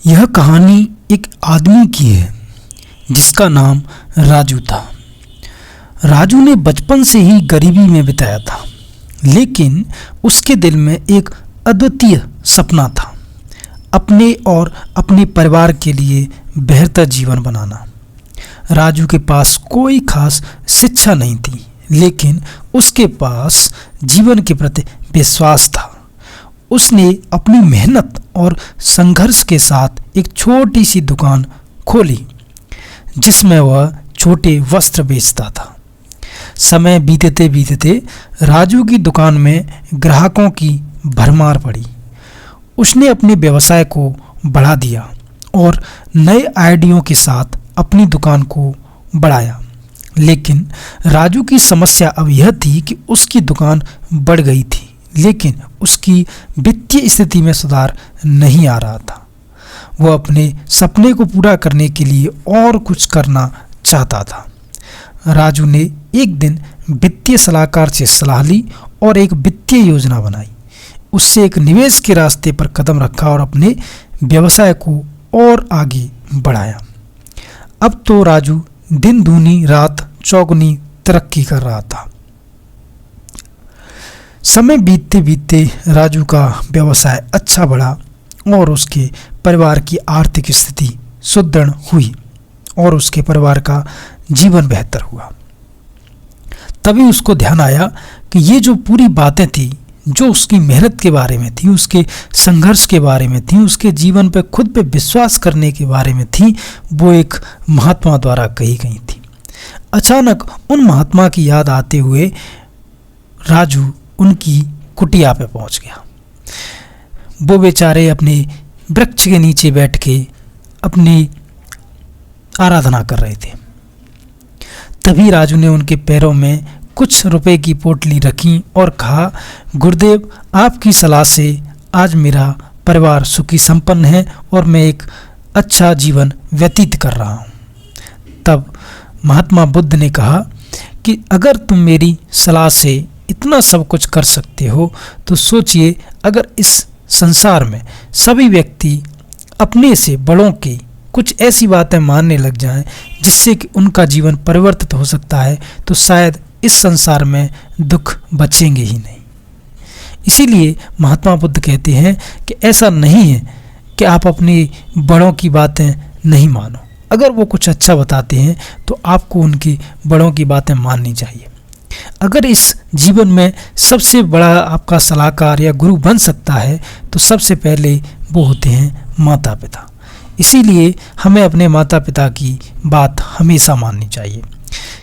यह कहानी एक आदमी की है जिसका नाम राजू था। राजू ने बचपन से ही गरीबी में बिताया था, लेकिन उसके दिल में एक अद्वितीय सपना था, अपने और अपने परिवार के लिए बेहतर जीवन बनाना। राजू के पास कोई खास शिक्षा नहीं थी, लेकिन उसके पास जीवन के प्रति विश्वास था। उसने अपनी मेहनत और संघर्ष के साथ एक छोटी सी दुकान खोली, जिसमें वह छोटे वस्त्र बेचता था। समय बीतते बीतते राजू की दुकान में ग्राहकों की भरमार पड़ी। उसने अपने व्यवसाय को बढ़ा दिया और नए आइडियों के साथ अपनी दुकान को बढ़ाया। लेकिन राजू की समस्या अब यह थी कि उसकी दुकान बढ़ गई थी, लेकिन उसकी वित्तीय स्थिति में सुधार नहीं आ रहा था। वह अपने सपने को पूरा करने के लिए और कुछ करना चाहता था। राजू ने एक दिन वित्तीय सलाहकार से सलाह ली और एक वित्तीय योजना बनाई। उससे एक निवेश के रास्ते पर कदम रखा और अपने व्यवसाय को और आगे बढ़ाया। अब तो राजू दिन दूनी रात चौगुनी तरक्की कर रहा था। समय बीतते बीतते राजू का व्यवसाय अच्छा बढ़ा और उसके परिवार की आर्थिक स्थिति सुदृढ़ हुई और उसके परिवार का जीवन बेहतर हुआ। तभी उसको ध्यान आया कि ये जो पूरी बातें थी, जो उसकी मेहनत के बारे में थी, उसके संघर्ष के बारे में थी, उसके जीवन पे खुद पे विश्वास करने के बारे में थी, वो एक महात्मा द्वारा कही गई थी। अचानक उन महात्मा की याद आते हुए राजू उनकी कुटिया पे पहुंच गया। वो बेचारे अपने वृक्ष के नीचे बैठ के अपनी आराधना कर रहे थे। तभी राजू ने उनके पैरों में कुछ रुपए की पोटली रखी और कहा, गुरुदेव, आपकी सलाह से आज मेरा परिवार सुखी संपन्न है और मैं एक अच्छा जीवन व्यतीत कर रहा हूँ। तब महात्मा बुद्ध ने कहा कि अगर तुम मेरी सलाह से इतना सब कुछ कर सकते हो तो सोचिए, अगर इस संसार में सभी व्यक्ति अपने से बड़ों की कुछ ऐसी बातें मानने लग जाएं जिससे कि उनका जीवन परिवर्तित हो सकता है, तो शायद इस संसार में दुख बचेंगे ही नहीं। इसीलिए महात्मा बुद्ध कहते हैं कि ऐसा नहीं है कि आप अपने बड़ों की बातें नहीं मानो। अगर वो कुछ अच्छा बताते हैं तो आपको उनकी बड़ों की बातें माननी चाहिए। अगर इस जीवन में सबसे बड़ा आपका सलाहकार या गुरु बन सकता है तो सबसे पहले वो होते हैं माता पिता। इसीलिए हमें अपने माता पिता की बात हमेशा माननी चाहिए,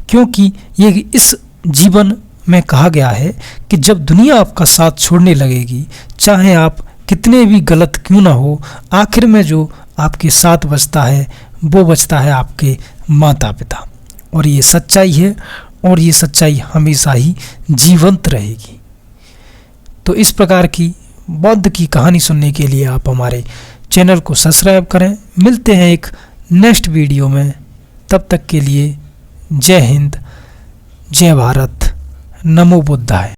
क्योंकि ये इस जीवन में कहा गया है कि जब दुनिया आपका साथ छोड़ने लगेगी, चाहे आप कितने भी गलत क्यों ना हो, आखिर में जो आपके साथ बचता है वो बचता है आपके माता पिता। और ये सच्चाई है और ये सच्चाई हमेशा ही जीवंत रहेगी। तो इस प्रकार की बौद्ध की कहानी सुनने के लिए आप हमारे चैनल को सब्सक्राइब करें। मिलते हैं एक नेक्स्ट वीडियो में, तब तक के लिए जय हिंद, जय भारत, नमो बुद्धाय।